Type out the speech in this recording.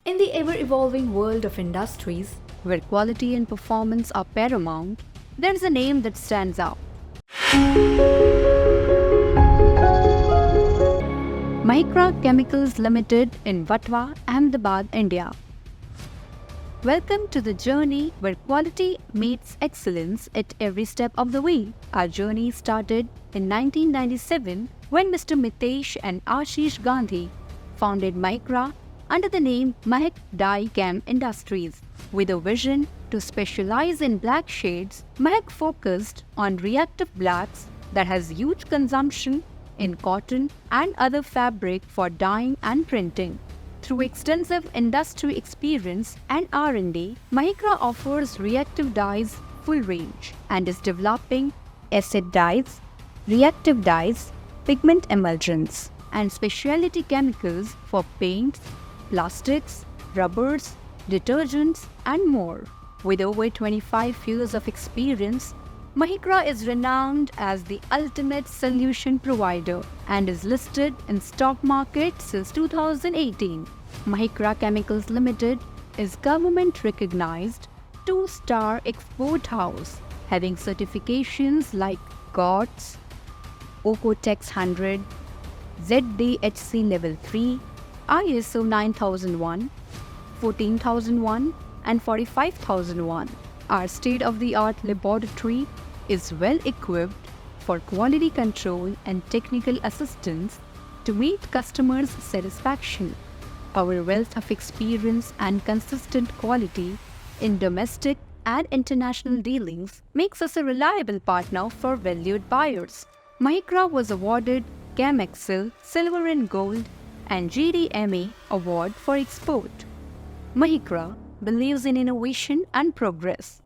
In the ever-evolving world of industries, where quality and performance are paramount, there is a name that stands out. Mahickra Chemicals Limited in Vatwa, Ahmedabad, India. Welcome to the journey where quality meets excellence at every step of the way. Our journey started in 1997 when Mr. Mitesh and Ashish Gandhi founded Mahickra under the name Mahik Dye Chem Industries. With a vision to specialize in black shades, Mahik focused on reactive blacks that has huge consumption in cotton and other fabric for dyeing and printing. Through extensive industry experience and R&D, Mahickra offers reactive dyes full range and is developing acid dyes, reactive dyes, pigment emulsions, and specialty chemicals for paints, plastics, rubbers, detergents, and more. With over 25 years of experience, Mahickra is renowned as the ultimate solution provider and is listed in stock market since 2018. Mahickra Chemicals Limited is government-recognized 2-star export house having certifications like GOTS, Ocotex 100, ZDHC Level 3, ISO 9001, 14001 and 45001. Our state-of-the-art laboratory is well equipped for quality control and technical assistance to meet customers' satisfaction. Our wealth of experience and consistent quality in domestic and international dealings makes us a reliable partner for valued buyers. Mahickra was awarded ChemExcel Silver and Gold and GDMA Award for Export. Mahickra believes in innovation and progress.